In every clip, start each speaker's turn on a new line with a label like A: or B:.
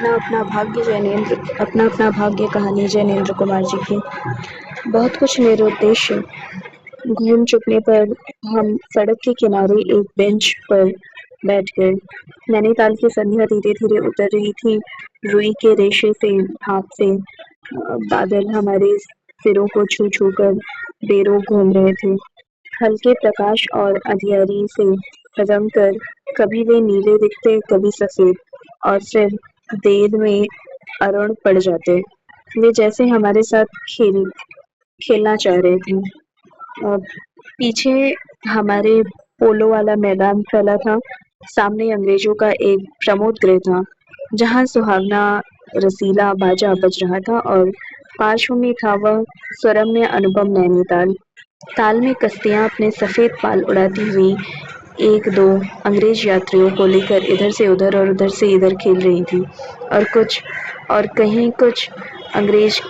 A: अपना अपना भाग्य कहानी जैनेन्द्र कुमार जी की। बहुत कुछ निरुद्देश्य घूम चुकने पर हम सड़क के किनारे एक बेंच पर बैठ गए। नैनीताल की संध्या धीरे धीरे उतर रही थी। रुई के रेशे से भाप से बादल हमारे सिरों को छू छू कर बेरोक घूम रहे थे। हल्के प्रकाश और अंधियारी से रंग कर कभी वे नीले दिखते, कभी सफेद, और फिर देर में अरुण पड़ जाते। वे जैसे हमारे साथ खेलना चाह रहे थे। पीछे हमारे पोलो वाला मैदान फैला था। सामने अंग्रेजों का एक प्रमोद गृह था, जहाँ सुहावना रसीला बाजा बज रहा था, और पार्श्व में था वह स्वरम्य अनुपम नैनीताल। ताल में कश्तियां अपने सफेद पाल उड़ाती हुई एक दो अंग्रेज यात्रियों को लेकर इधर से उधर और उधर से इधर खेल रही थी, और कहीं कुछ अंग्रेज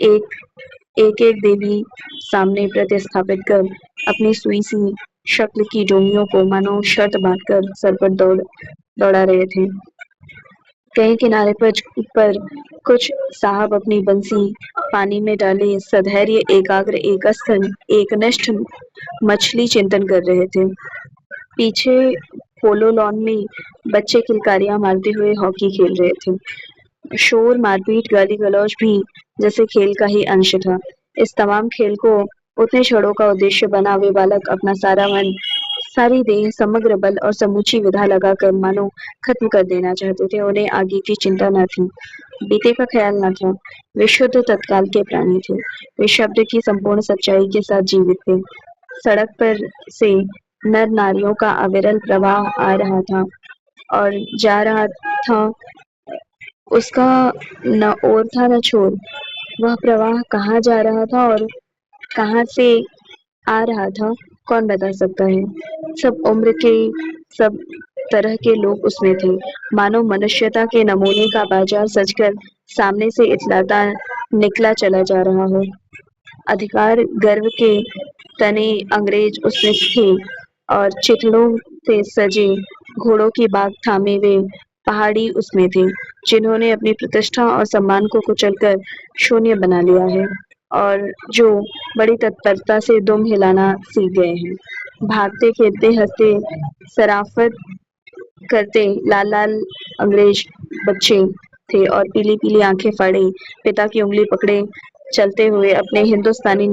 A: एक देवी सामने प्रतिस्थापित कर अपनी सुई सी शक्ल की डोंगियों को मानो शर्त बांधकर सर पर दौड़ा रहे थे। कहीं किनारे पर कुछ साहब अपनी बंसी पानी में डाले सधैर्य एकाग्र एकनिष्ठ मछली चिंतन कर रहे थे। पीछे पोलो लॉन में बच्चे किलकारियां मारते हुए हॉकी खेल रहे थे। शोर, मारपीट, गाली गलौज भी जैसे खेल का ही अंश था। इस तमाम खेल को उतने क्षणों का उद्देश्य बना वे बालक अपना सारा मन, सारी देह, समग्र बल और समूची विधा लगाकर मानो खत्म कर देना चाहते थे। उन्हें आगे की चिंता न थी, बीते का ख्याल न था। वे शुद्ध तत्काल के प्राणी थे। वे शब्द की संपूर्ण सच्चाई के साथ जीवित थे। सड़क पर से नर नारियों का अविरल प्रवाह आ रहा था और जा रहा था। उसका न ओर था न छोर। वह प्रवाह कहाँ जा रहा था और कहाँ से आ रहा था, कौन बता सकता है। सब उम्र के, सब तरह के लोग उसमें थे। मानो मनुष्यता के नमूने का बाजार सजकर सामने से इतलाता निकला चला जा रहा हो। अधिकार गर्व के तने अंग्रेज उसमें थे, और चिथड़ों से सजे घोड़ों की बाग थामे वे पहाड़ी उसमें थे, जिन्होंने अपनी प्रतिष्ठा और सम्मान को कुचलकर शून्य बना लिया है, और जो बड़ी तत्परता से दुम हिलाना सीख गए हैं। भागते, खेलते, हंसते, शराफत करते लाल लाल अंग्रेज बच्चे थे, और पीली पीली आंखें फाड़े पिता की उंगली पकड़े चलते हुए अपने हिंदुस्तानी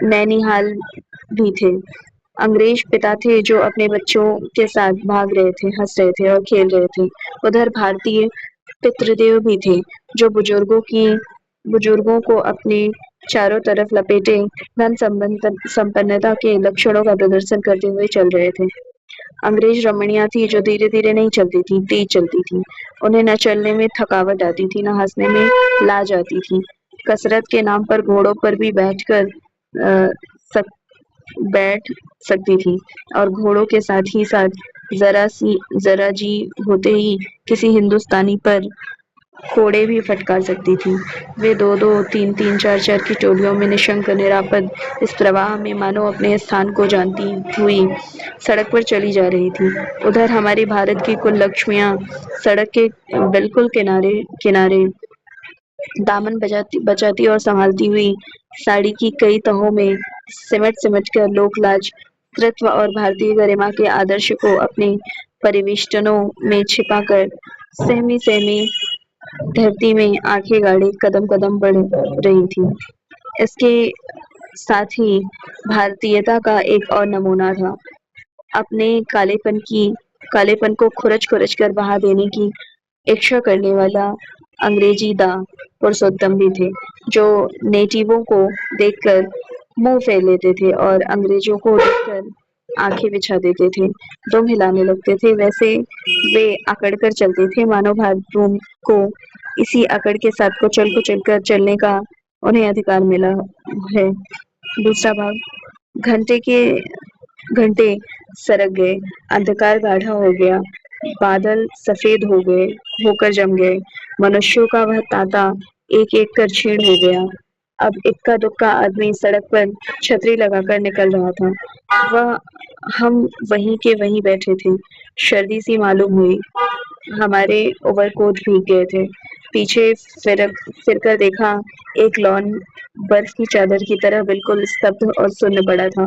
A: नैनिहाल भी थे। अंग्रेज पिता थे जो अपने बच्चों के साथ भाग रहे थे, हंस रहे थे और खेल रहे थे। उधर भारतीय पितृदेव भी थे, जो बुजुर्गों को अपने चारों तरफ लपेटे धन संपन्नता के लक्षणों का प्रदर्शन करते हुए चल रहे थे। अंग्रेज रमणियां थी जो धीरे धीरे नहीं चलती थी, तेज चलती थी। उन्हें न चलने में थकावट आती थी, न हंसने में लाज आती थी। कसरत के नाम पर घोड़ों पर भी बैठ सकती थी, और घोड़ों के साथ ही साथ जरा जी होते ही किसी हिंदुस्तानी पर कोड़े भी फटकार सकती थी। वे दो दो, तीन तीन, चार चार की टोलियों में निशंक निरापद इस प्रवाह में मानो अपने स्थान को जानती हुई सड़क पर चली जा रही थी। उधर हमारी भारत की कुल लक्ष्मियां सड़क के बिल्कुल किनारे किनारे दामन बचाती और संभालती हुई साड़ी की कई तहों में सिमट सिमट कर लोक लाज, कृत्व और भारतीय गरिमा के आदर्श को अपने परिवेष्टनों में छिपाकर सहमी सहमी धरती में आंखें गाड़े कदम कदम बढ़ रही थी। इसके साथ ही भारतीयता का एक और नमूना था। अपने कालेपन को खुरच खुरच कर बहा देने की इच्छा करने वाला अंग्रेजी पुरुषोत्तम भी थे, जो नेटिवों को देखकर मुंह फेर लेते थे और अंग्रेजों को देखकर आंखें बिछा देते थे, दुम हिलाने लगते थे। वैसे वे अकड़ कर चलते थे, मानो भारत को इसी अकड़ के साथ कुचल कर चलने का उन्हें अधिकार मिला है। दूसरा भाग। घंटे सरक गए, अंधकार गाढ़ा हो गया, बादल सफेद होकर जम गए, मनुष्यों का वह तांता एक एक कर क्षीण हो गया। अब इक्का दुक्का आदमी सड़क पर छतरी लगाकर निकल रहा था। हम वहीं के वहीं बैठे थे। सर्दी सी मालूम हुई। ہمارے اوور کوٹ بھیگ گئے تھے. پیچھے پھر کر دیکھا، ایک لان برف کی چادر کی طرح بالکل ستبد اور سن پڑا تھا.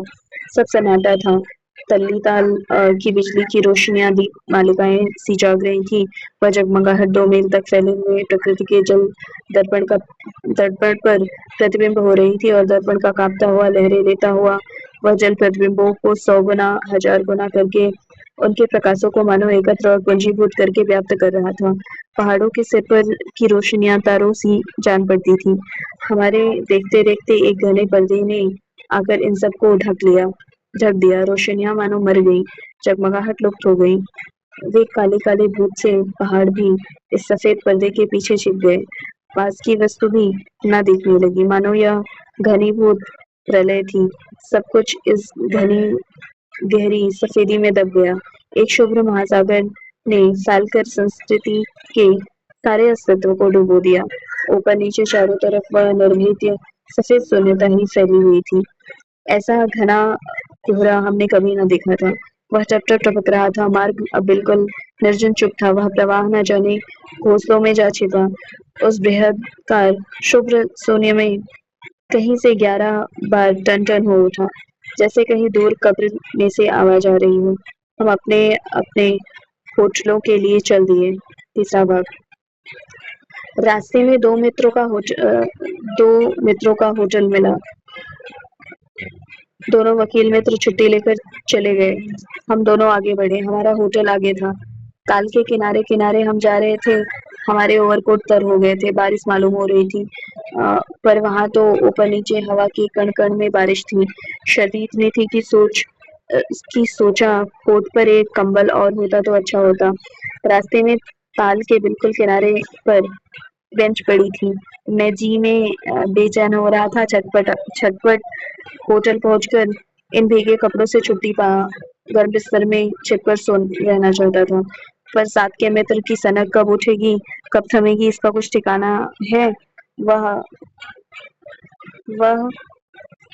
A: سب سناٹا تھا. تلی تال کی بجلی کی روشنیاں مالکائیں سی جاگ رہی تھی. وہ جگمگاہٹ 2 میل تک پھیلے ہوئے پرکرتی کے جل درپن پر پرتبمب ہو رہی تھی، اور درپن کا کانپتا ہوا لہریں لیتا ہوا وہ جل پرتبمبوں کو 100 گنا 1000 گنا کر کے ان کے پرکاشوں کو مانو ایکتر اور پنجیبھوت کر کے ویاپت کر رہا تھا. پہاڑوں کے سر پر کی روشنیاں تاروں سی جان پڑتی تھی. ہمارے دیکھتے دیکھتے ایک گھنے پردے نے آ کر ان سب کو ڈھک دیا. روشنیاں مانو مر گئی، جگمگاہٹ لپت ہو گئی. وہ کالے کالے بھوت سے پہاڑ بھی اس سفید پردے کے پیچھے چھپ گئے. پاس کی وستو بھی نہ دیکھنے لگی، مانو یہ گھنی بھوت پرلے تھی. سب کچھ اس گہری سفیدی میں دب گیا. ایک شبھ مہاساگر نے پھیل کر سنسکرتی کے سارے استتو کو ڈبو دیا. اوپر نیچے چاروں طرف وہ نرگیت سفید شونیتا ہی پھیلی ہوئی تھی. ایسا گھنا کہرا ہم نے کبھی نہ دیکھا تھا. وہ ٹپ ٹپ ٹپک رہا تھا. مارگ اب بالکل نرجن چپ تھا. وہ پرواہ نہ جانے گھونسلوں میں جا چھپا. اس بৃہدکار شبھ سونے میں کہیں سے 11 بار ٹن ٹن ہو اٹھا، جیسے کہیں دور قبر میں سے آواز آ رہی ہو. ہم اپنے اپنے ہوٹلوں کے لیے چل دیے. تیسرا باب. راستے میں دو متروں کا ہوٹل ملا. دونوں وکیل متر چھٹی لے کر چلے گئے. ہم دونوں آگے بڑھے. ہمارا ہوٹل آگے تھا. تال کے کنارے کنارے ہم جا رہے تھے. ہمارے اوور کوٹ تر ہو گئے تھے. بارش معلوم ہو رہی تھی، پر وہاں تو اوپر نیچے ہوا کی کڑ کڑ میں بارش تھی. شدید اتنی تھی کہ سوچا کوٹ پر ایک کمبل اور ہوتا تو اچھا ہوتا. راستے میں تال کے بالکل کنارے پر بینچ پڑی تھی. میں بے چین ہو رہا تھا. چھٹپٹ ہوٹل پہنچ کر ان بھیگے کپڑوں سے چھٹی پا کر بستر میں چھپ کر رہنا چاہتا تھا. پر ساتھ کے متر کی سنک کب اٹھے گی، کب تھمے گی، اس کا کچھ ٹھکانا ہے. وہ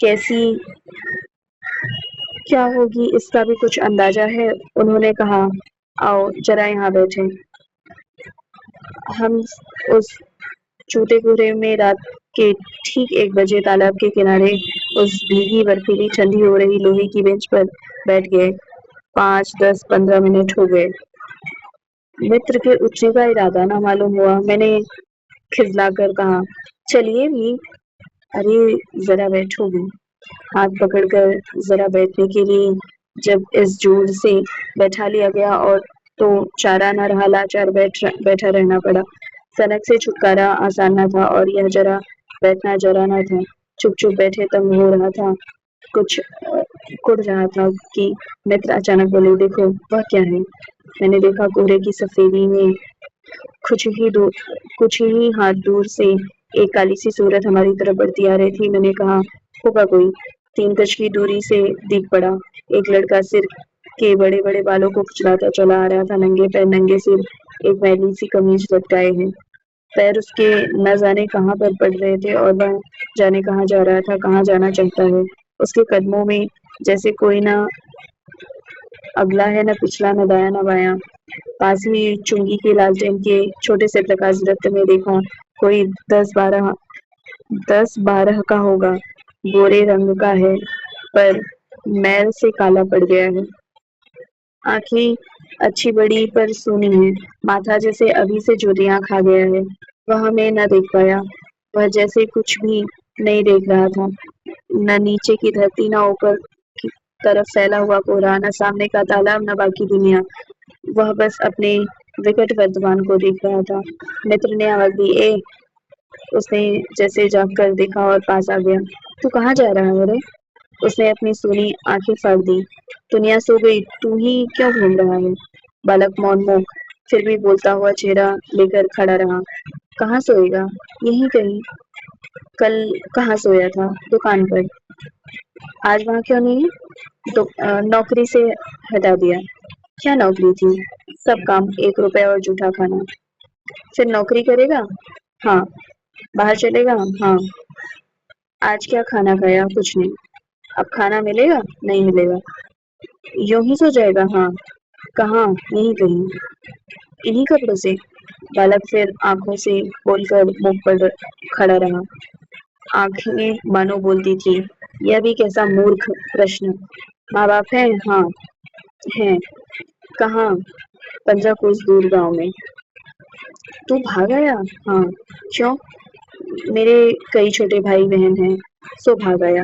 A: کیسی کیا ہوگی، اس کا بھی کچھ اندازہ ہے. انہوں نے کہا، آؤ ذرا یہاں بیٹھیں. ہم اس چوٹے کورے میں رات کے ٹھیک 1 بجے تالاب کے کنارے اس بھیگی برفیلی ٹھنڈی ہو رہی لوہے کی بینچ پر بیٹھ گئے. 5 10 15 منٹ ہو گئے. متر کے اٹھنے کا ارادہ نہ معلوم ہوا. میں نے کھجلا کر کہا، چلیے بھی. ارے ذرا بیٹھو بھی. ہاتھ پکڑ کر ذرا بیٹھنے کے لیے جب اس جوڑ سے بیٹھا لیا گیا اور تو چارہ نہ رہا، لاچار بیٹھا رہنا پڑا. سنک سے چھٹکارا آسان نہ تھا، اور یہ ذرا بیٹھنا ذرا نہ تھا. چپ چپ بیٹھے تنگ ہو رہا تھا. کچھ کڑ رہا تھا کہ متر اچانک بولے، دیکھو وہ کیا ہے. میں نے دیکھا کہرے کی سفیدی میں کچھ ہی ہاتھ دور سے ایک کالی سی صورت ہماری طرف بڑھتی آ رہی تھی. میں نے کہا، ہوگا کوئی. 3 گز کی دوری سے دکھ پڑا. ایک لڑکا سر کے بڑے بڑے بالوں کو کچلاتا چلا آ رہا تھا. ننگے پیر، ننگے سر، ایک میلی سی قمیض لٹکائے ہیں. پیر اس کے نہ جانے کہاں پر پڑ رہے تھے، اور وہ جانے کہاں جا رہا تھا، کہاں جانا چاہتا ہے. اس کے قدموں میں جیسے کوئی نہ اگلا ہے، نہ پچھلا، نہ دایاں نہ بایاں. پاس ہی چنگی کے لالٹین کے چھوٹے سے پرکاش درخت میں دیکھا. کوئی 10 12 کا ہوگا. گورے رنگ کا ہے، پر میل سے کالا پڑ گیا ہے. آنکھیں اچھی بڑی پر سونی ہیں. ماتھا جیسے ابھی سے چوٹیاں کھا گیا ہے. وہ ہمیں نہ دیکھ پایا. وہ جیسے کچھ بھی نہیں دیکھ رہا تھا. نہ نیچے کی دھرتی، نہ اوپر کی طرف پھیلا ہوا کہرا، نہ سامنے کا تالاب، نہ باقی دنیا. وہ بس اپنے وکٹ وردمان کو دیکھ رہا تھا. متر نے آواز دی، اے! اس نے جیسے جھانک کر دیکھا اور پاس آ گیا. تو کہاں جا رہا ہے رے؟ اس نے اپنی سونی آنکھیں پھاڑ دی. دنیا سو گئی، تو ہی کیوں گھوم رہا ہے؟ بالک مونموک پھر بھی بولتا ہوا چہرہ لے کر کھڑا رہا. کہاں سوئے گا؟ یہیں کہیں. کل کہاں سویا تھا؟ دکان پر. آج وہاں کیوں نہیں ہے؟ نوکری سے ہٹا دیا. کیا نوکری تھی؟ سب کام، 1 روپے اور جھوٹا کھانا. پھر نوکری کرے گا؟ ہاں. باہر چلے گا؟ ہاں. آج کیا کھانا کھایا؟ کچھ نہیں. اب کھانا ملے گا؟ نہیں ملے گا. یوں ہی سو جائے گا؟ ہاں. کہاں؟ یہیں کہیں. इन्हीं कपड़ों से? बालक फिर आंखों से बोलकर मुंह पर खड़ा रहा। आंखें मानो बोलती थी, यह भी कैसा मूर्ख प्रश्न। माँ बाप है? हाँ हैं। कहाँ? 15 कोस दूर गांव में। तू भाग आया? हाँ। क्यों? मेरे कई छोटे भाई बहन हैं, सो भाग आया।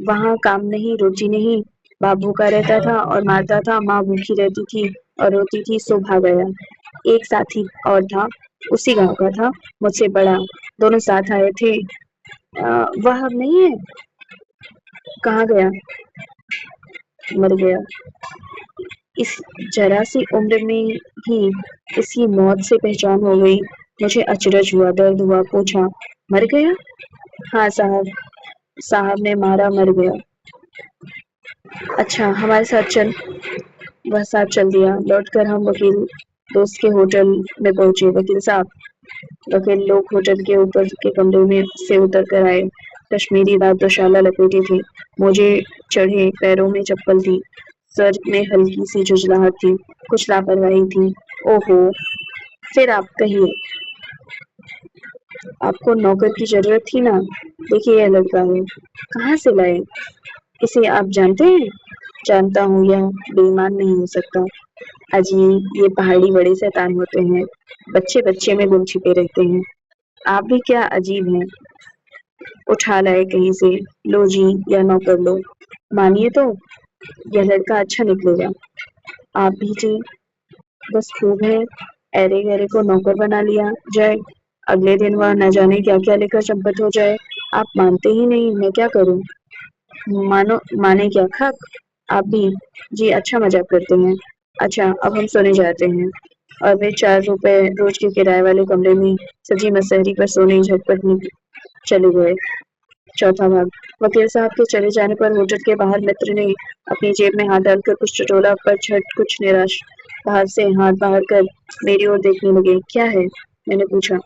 A: वहाँ काम नहीं, रोटी नहीं, बाप भूखा रहता था और मारता था, माँ भूखी रहती थी और रोती थी, सो भाग आया। एक साथी और था, उसी गांव का था, मुझसे बड़ा, दोनों साथ आए थे। वह अब नहीं है? कहाँ गया? मर गया। इस जरा सी उम्र में ही इसकी मौत से पहचान हो गई। मुझे अचरज हुआ, दर्द हुआ, पूछा, मर गया? हाँ साहब, साहब ने मारा, मर गया। अच्छा, हमारे साथ चल। वह साथ चल दिया। लौटकर हम वकील दोस्त के होटल में पहुंचे। वकील साहब, वकील लोग होटल के ऊपर के कमरे में से उतर कर आए। कश्मीरी राजदोशाला लपेटे थे, मोजे चढ़े, पैरों में चप्पल थी, सर में हल्की सी झुंझलाहट थी, कुछ लापरवाही थी। ओहो, फिर आप कहिए। आपको नौकर की जरूरत थी ना? देखिए यह लड़का है। कहाँ से लाए? इसे आप जानते हैं? जानता हूँ, यह बेईमान नहीं हो सकता। अजीब, ये पहाड़ी बड़े शैतान होते हैं, बच्चे बच्चे में गुम छिपे रहते हैं। आप भी क्या अजीब हैं। उठा लाए कहीं से, लो जी, या नौकर लो। मानिए तो, यह लड़का अच्छा निकलेगा। आप भी जी, बस खूब है, ऐरे गहरे को नौकर बना लिया जाए, अगले दिन वह न जाने क्या क्या लेकर चंपत हो जाए। आप मानते ही नहीं, मैं क्या करूं? मानो माने क्या खाक? आप भी जी, अच्छा मजाक करते हैं। अच्छा, अब हम सोने जाते हैं। और वे 4 रुपए रोज के किराए वाले कमरे में सजी मसहरी पर सोने झटपट चले गए। चौथा भाग। वकील साहब के चले जाने पर होटल के बाहर मित्र ने अपनी जेब में हाथ डालकर कुछ टटोला, पर झट कुछ निराश बाहर से हाथ बाहर कर मेरी ओर देखने लगे। क्या है? मैंने पूछा।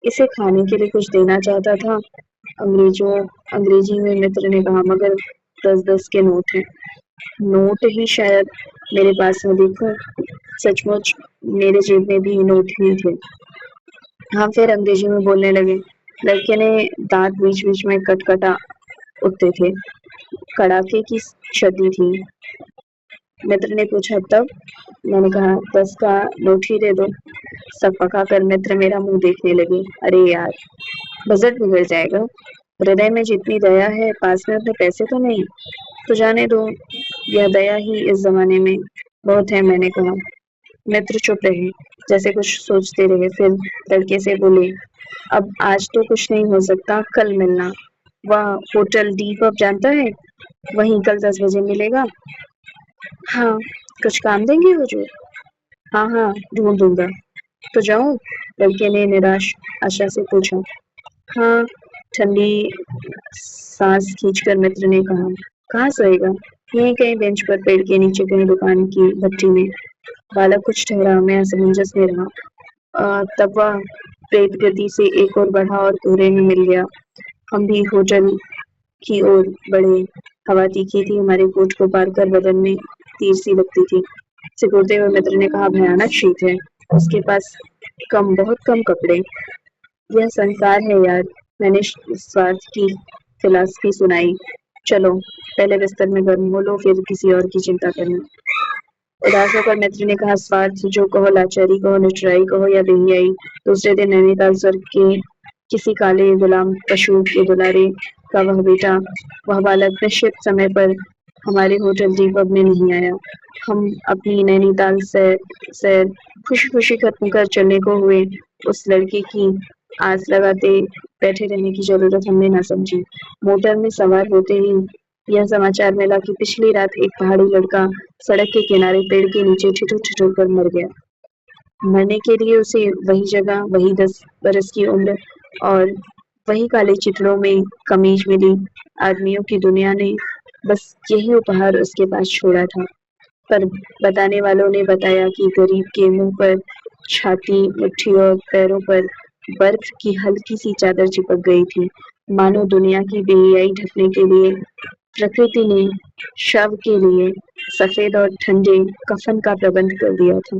A: इसे खाने के लिए कुछ देना चाहता था, अंग्रेजी में मित्र ने कहा, मगर 10-10 के नोट हैं। नोट ही शायद मेरे पास में, देखो। सचमुच मेरे जेब में भी नोट ही थे। हम फिर अंग्रेजी में बोलने लगे। लड़के ने दांत बीच बीच में कटकटा उठते थे, कड़ाके की सर्दी थी। मित्र ने पूछा, तब? मैंने कहा, 10 का नोट ही दे दो। सब पका कर मित्र मेरा मुंह देखने लगे। अरे यार, बजट बिगड़ जाएगा। हृदय में जितनी दया है, पास में अपने पैसे तो नहीं। तो जाने दो, यह दया ही इस जमाने में बहुत है, मैंने कहा। मित्र चुप रहे, जैसे कुछ सोचते रहे। फिर लड़के से बोले, अब आज तो कुछ नहीं हो सकता, कल मिलना। वह होटल डी पब जानता है? वहीं कल 10 बजे मिलेगा। हाँ। कुछ काम देंगे हुजूर? हाँ हाँ, ढूंढ दूंगा। तो जाऊं? लड़के ने निराश आशा से पूछा। हाँ। ठंडी सांस खींचकर मित्र ने कहा। कहाँ सोएगा? यहीं कहीं बेंच पर, पेड़ के नीचे, कहीं दुकान की भट्टी में। बालक कुछ ठहरा, मैं असमंजस में रहा। तब वह प्रेत गति से एक और बढ़ा और कोहरे में मिल गया। हम भी होटल की ओर बढ़े। हवा तीखी थी, हमारे कोट को पार कर बदन में तीर सी लगती थी। सिकुड़ते हुए मित्र ने कहा, भयानक शीत है, उसके पास बहुत कम कपड़े। यह संसार है यार। मैंने स्वार्थ की फिलॉसफी सुनाई। चलो, पहले बिस्तर में गर्म हो लो, फिर किसी और की चिंता करना। उदास होकर मित्र ने कहा, स्वार्थ जो कहो, लाचारी कहो, निचराई कहो या बेहियाई। दूसरे दिन नैनीताल स्वर्ग के किसी काले गुलाम पशु के दुलारे का वह बेटा, वह बालक निश्चित समय पर हमारे होटल डी पब में नहीं आया। हम अपनी नैनीताल से खुशी खुशी खत्म कर चलने को हुए। उस लड़के की आस लगाते बैठे रहने की जरूरत हमने ना समझी। मोटर में सवार होते ही यह समाचार मिला कि पिछली रात एक पहाड़ी लड़का सड़क के किनारे पेड़ के नीचे ठिठुर ठिठुर कर मर गया। मरने के लिए उसे वही जगह, वही 10 बरस की उम्र और वही काले चिथड़ों में कमीज मिली। आदमियों की दुनिया ने बस यही उपहार उसके पास छोड़ा था। पर बताने वालों ने बताया कि गरीब के मुंह पर, छाती, मुट्ठी और पैरों पर बर्फ की हल्की सी चादर चिपक गई थी, मानो दुनिया की बेहयाई ढकने के लिए प्रकृति ने शव के लिए सफेद और ठंडे कफन का प्रबंध कर दिया था।